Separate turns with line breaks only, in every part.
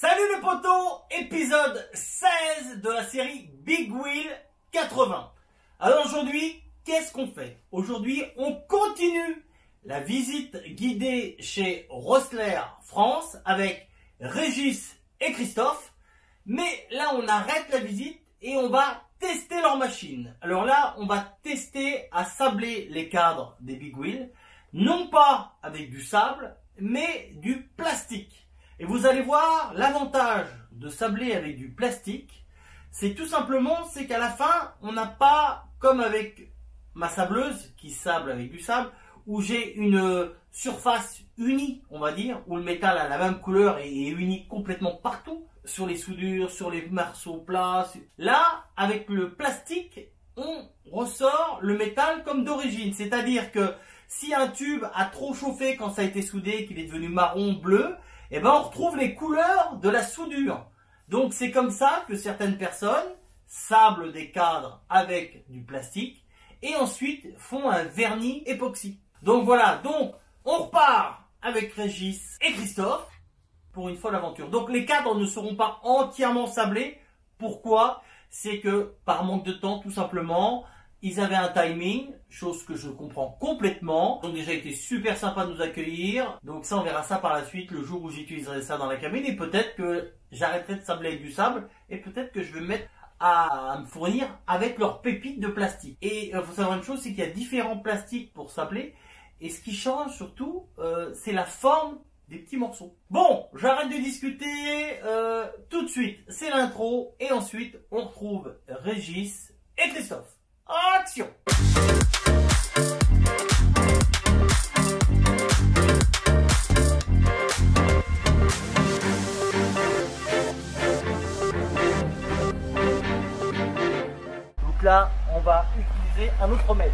Salut les potos, épisode 16 de la série Big Wheel 80. Alors aujourd'hui, qu'est-ce qu'on fait? Aujourd'hui, on continue la visite guidée chez Rossler France avec Régis et Christophe. Mais là, on arrête la visite et on va tester leur machine. Alors là, on va tester à sabler les cadres des Big Wheel. Non pas avec du sable, mais du plastique. Et vous allez voir, l'avantage de sabler avec du plastique, c'est tout simplement, c'est qu'à la fin, on n'a pas, comme avec ma sableuse qui sable avec du sable, où j'ai une surface unie, on va dire, où le métal a la même couleur et est uni complètement partout, sur les soudures, sur les morceaux plats. Là, avec le plastique, on ressort le métal comme d'origine. C'est-à-dire que si un tube a trop chauffé quand ça a été soudé, qu'il est devenu marron, bleu, eh ben on retrouve les couleurs de la soudure. Donc c'est comme ça que certaines personnes sablent des cadres avec du plastique et ensuite font un vernis époxy. Donc voilà, donc on repart avec Régis et Christophe pour une folle aventure. Donc les cadres ne seront pas entièrement sablés. Pourquoi? C'est que par manque de temps, tout simplement, ils avaient un timing, chose que je comprends complètement. Ils ont déjà été super sympas de nous accueillir. Donc ça, on verra ça par la suite, le jour où j'utiliserai ça dans la cabine. Et peut-être que j'arrêterai de sabler avec du sable. Et peut-être que je vais me mettre à me fournir avec leurs pépites de plastique. Et il faut savoir une chose, c'est qu'il y a différents plastiques pour sabler. Et ce qui change surtout, c'est la forme des petits morceaux. Bon, j'arrête de discuter. Tout de suite, c'est l'intro. Et ensuite, on retrouve Régis et Christophe. Action! Donc là, on va utiliser un autre remède.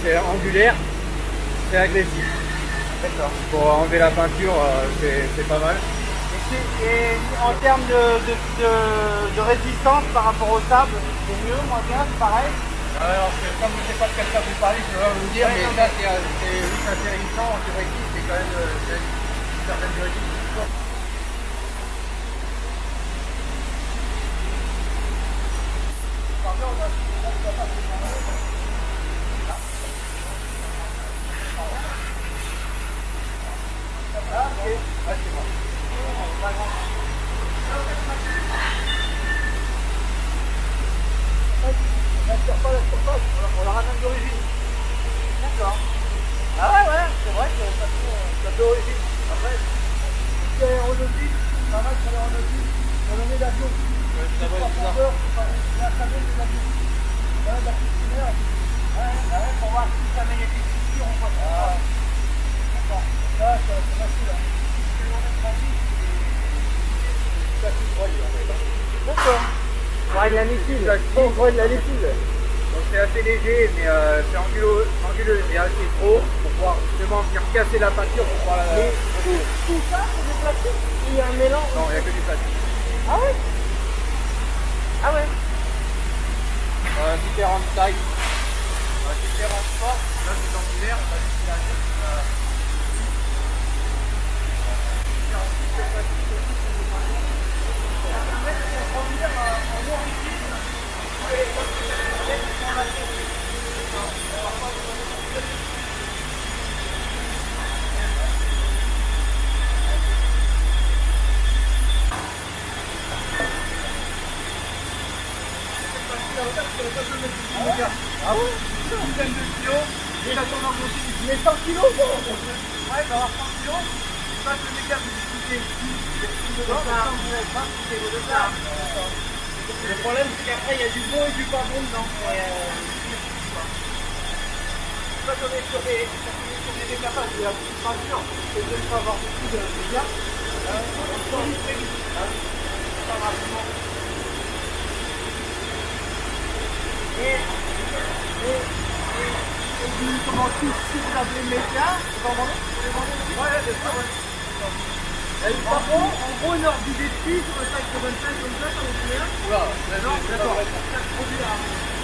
C'est angulaire, c'est agressif.
D'accord.
Pour enlever la peinture, c'est pas mal.
Et en termes de résistance par rapport au sable, c'est mieux, moins bien, c'est pareil?
Alors, comme je ne sais pas de quel cas vous parlez, je peux pas vous dire, mais ça c'est assez résistant, c'est vrai que c'est quand même une certaine résistance.
On la ramène d'origine. D'accord. Ah ouais, c'est vrai que ça fait origine. Après, si l'aéronautique, pas mal sur l'aéronautique, on le met d'avion.
Ça va être bizarre.
La cabine de l'avion. Là, la piscinaire. Ouais, pour voir si ça met les piscines, on voit ça. D'accord. Là, c'est facile. Si on met transit, c'est facile. D'accord. On va de la liquide. On va de la liquide.
Donc c'est assez léger, mais c'est anguleux et assez gros pour pouvoir justement venir casser la peinture pour pouvoir la...
Mais tout ça, c'est du plastique? Il y a un mélange?
Non, il n'y a que du plastique.
Ah ouais? Ah ouais?
Différentes tailles, différentes forces. Là c'est angulaire, on va l'utiliser. Ah ouais? Une dizaine de kilos, et la tourne en continu. Mais 100 kilos quoi. Ouais, il va avoir 100 kilos, c'est pas que les gars vous discutez. Le problème c'est qu'après il y a du bon et du pas bon dedans. Pas comme sur des décapages, il y a pas sûr, c'est de ne pas avoir beaucoup de dégâts. On se tourne très vite. Pas rapidement. Et comment si vous avez les médias, vous en vendez? Ouais, bien sûr, ouais. Par contre, en gros, une heure d'idée de prix sur le sac de 25 comme ça, ça vous plaît? Oula, d'accord. Chaque produit là.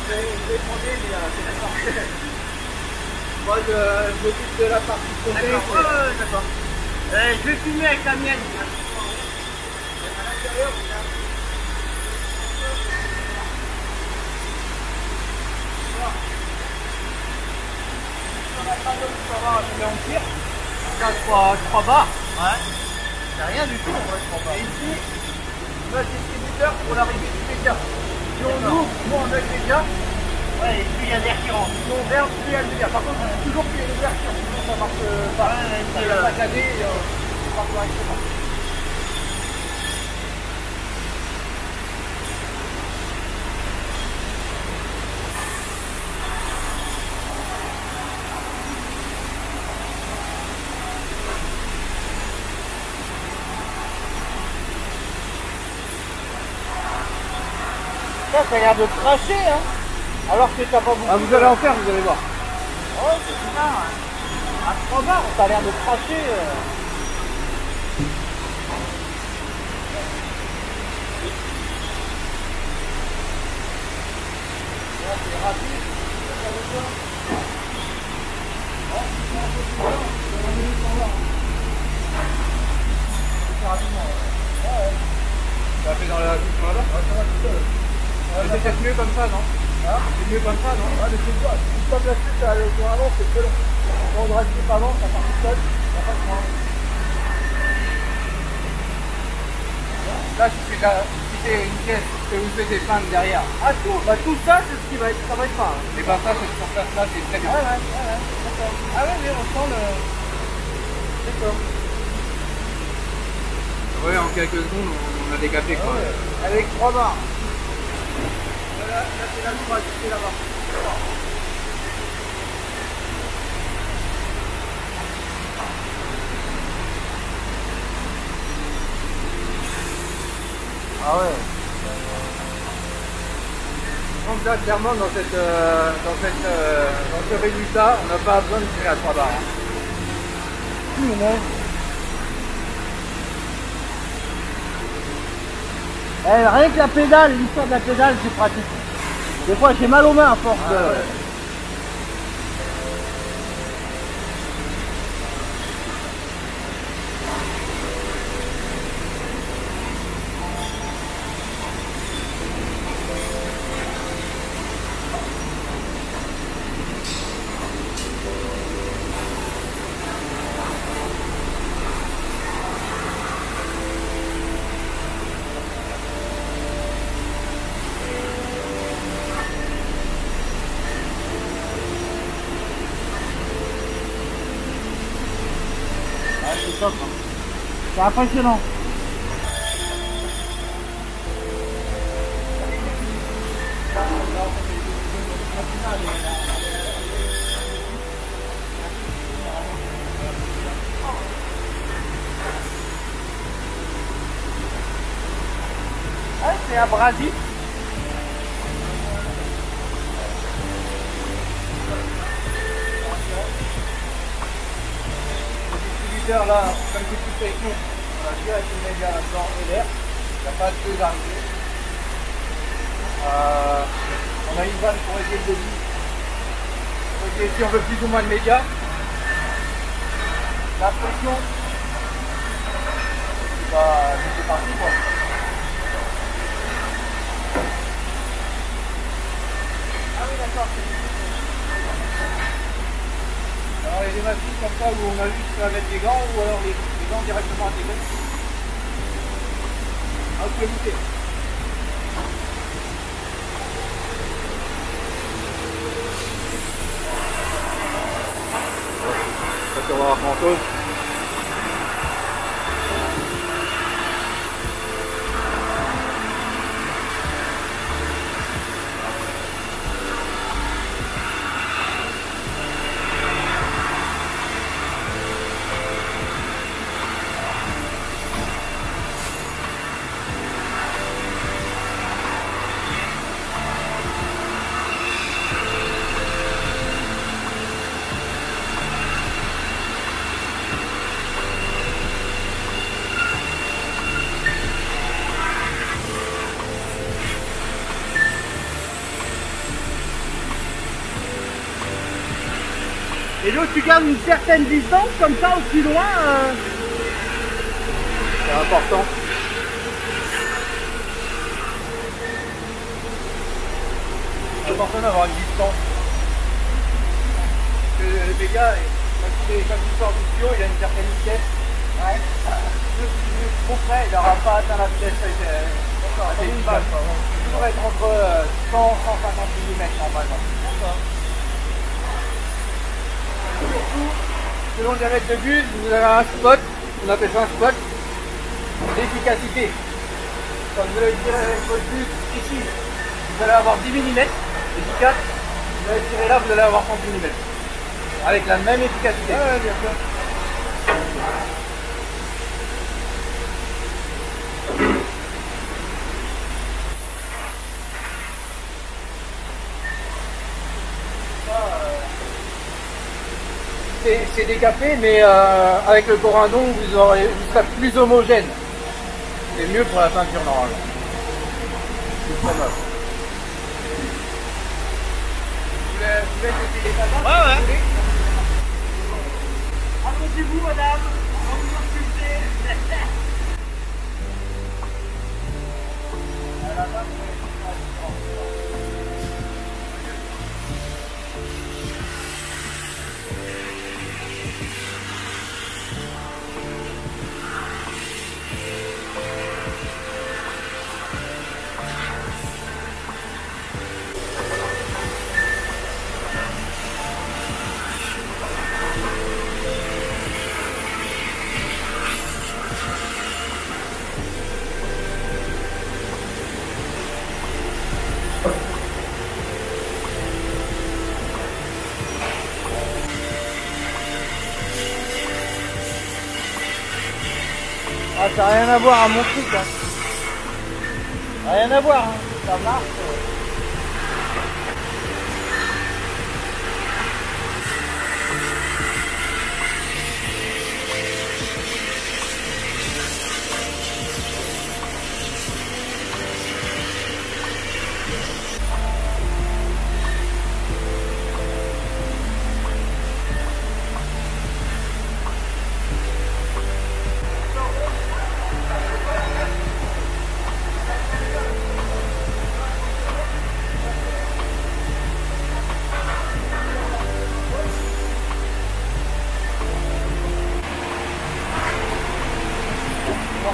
Je vais demander, mais c'est d'accord. Moi, je m'occupe de la partie côté. D'accord. Je vais filmer avec la mienne. À l'intérieur, on a pas d'homme, ça va, je vais en tir. Là, 3 barres. Ouais. C'est rien du tout en vrai, 3 barres. Et ici, le distributeur pour l'arrivée du média. Si on ouvre, nous on a le média. Ouais, et plus il y a d'air qui rentre. Si on verse, plus il y a le média. Par contre, il faut toujours qu'il y ait l'ouverture, sinon ça marche pas. Ouais, ça saccadé, ça marche correctement. Ça a l'air de cracher, hein. Alors que t'as pas beaucoup. Ah, vous allez en faire, vous allez voir. Oh, c'est bizarre. À 3 barres, ça a l'air de cracher. Là, c'est rapide. C'est rapidement. Ouais. Ça a fait dans la bouche là-bas? Ouais, ça va tout seul. C'est peut-être mieux comme ça, non? Hein? C'est mieux comme ça, non? Ah, mais c'est quoi? Si tu tapes là-dessus, ça allait au avant, c'est très long. Quand on dresse pas avant, ça part tout seul, ça passe moins. Là, si c'est une pièce que vous faites des peintes derrière. Ah, tout? Bah, tout ça, c'est ce qui va être, ça va être peint. Et bah, ça, cette surface-là, c'est très bien. Ouais, d'accord. Ah, ouais, mais on sent le. D'accord. Ouais, en quelques secondes, on a décapé quoi. Ouais. Avec 3 barres. Là, c'est la droite, c'est là-bas. Ah ouais. Donc là, clairement, dans ce résultat, on n'a pas besoin de tirer à 3 barres. Rien que la pédale, l'histoire de la pédale, c'est pratique. Des fois, j'ai mal aux mains à force de... Ouais. C'est impressionnant. Ah, c'est abrasif. Là, comme c'est tout avec nous, on a direct le méga blanc et l'air, il n'y a pas de deux arrivées. On a une vanne pour régler le débit. Ok, si on veut plus ou moins de méga, la pression, c'est parti quoi. Ah oui d'accord. Alors il y a des machines comme ça où on a juste à mettre des gants ou alors les gants directement intégrés. Ah, vous pouvez goûter. voir grand chose. Et l'eau, tu gardes une certaine distance, comme ça, au plus loin. C'est important. C'est important d'avoir une distance. Parce que le dégât, quand il sort du tuyau, il a une certaine vitesse. Ouais. Trop près, il n'aura pas atteint la vitesse. C'est une base. Il devrait être entre 100 et 150 mm normalement. Surtout, selon le diamètre de buse, vous avez un spot, on appelle ça un spot d'efficacité. Quand vous allez tirer votre buse ici, vous allez avoir 10 mm efficace. Vous allez tirer là, vous allez avoir 30 mm. Avec la même efficacité. Ouais, bien sûr. C'est décapé, mais avec le corindon, vous serez plus homogène. C'est mieux pour la peinture normalement. C'est très moche. Vous voulez essayer les patates? Ouais. Accrochez-vous, madame. On va vous insulter. Ah, ça n'a rien à voir à mon truc, hein. Rien à voir, hein. Ça marche.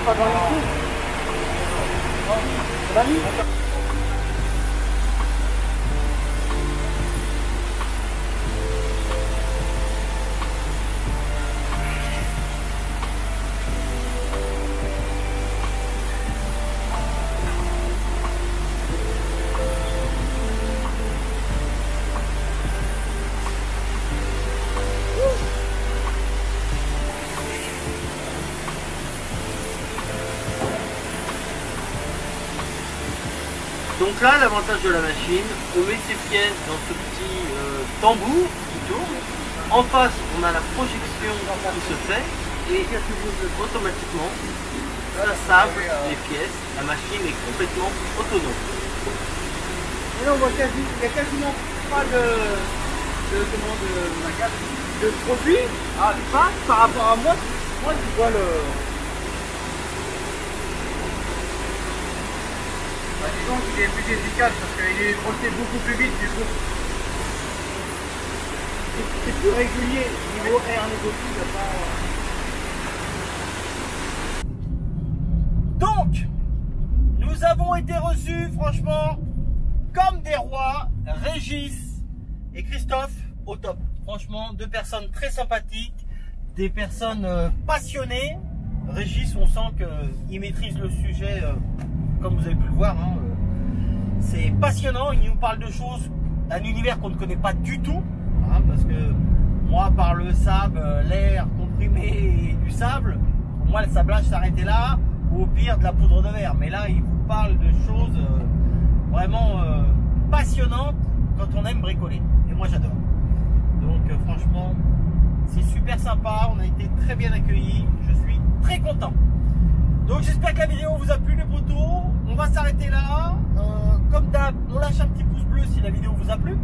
Pas dans le coup. On l'a mis.
Donc là, l'avantage de la machine, on met ses pièces dans ce petit tambour qui tourne. En face, on a la projection qui se fait et automatiquement, ça sable les pièces. La machine est complètement autonome.
Et là, on voit il n'y a quasiment pas de produit à face par rapport à moi. Moi, tu vois le... Bah, disons qu'il est plus efficace parce qu'il est brossé beaucoup plus vite du coup. C'est plus régulier niveau air négatif.
Donc, nous avons été reçus, franchement, comme des rois, Régis et Christophe, au top. Franchement, deux personnes très sympathiques, des personnes passionnées. Régis, on sent qu'il maîtrise le sujet, comme vous avez pu le voir. Hein, c'est passionnant, il nous parle de choses, d'un univers qu'on ne connaît pas du tout. Hein, parce que moi, par le sable, l'air comprimé et du sable, pour moi, le sablage s'arrêtait là, ou au pire de la poudre de verre. Mais là, il vous parle de choses vraiment passionnantes quand on aime bricoler. Et moi, j'adore. Donc, franchement, c'est super sympa. On a été très bien accueillis. Je suis très content. Donc, j'espère que la vidéo vous a plu, les potos. On va s'arrêter là. Comme d'hab, on lâche un petit pouce bleu si la vidéo vous a plu.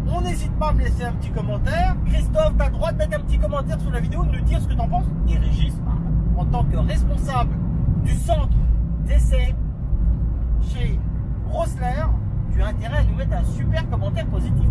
On n'hésite pas à me laisser un petit commentaire. Christophe, tu as le droit de mettre un petit commentaire sous la vidéo, de nous dire ce que tu en penses. Et Régis, en tant que responsable du centre d'essai chez Rossler, tu as intérêt à nous mettre un super commentaire positif.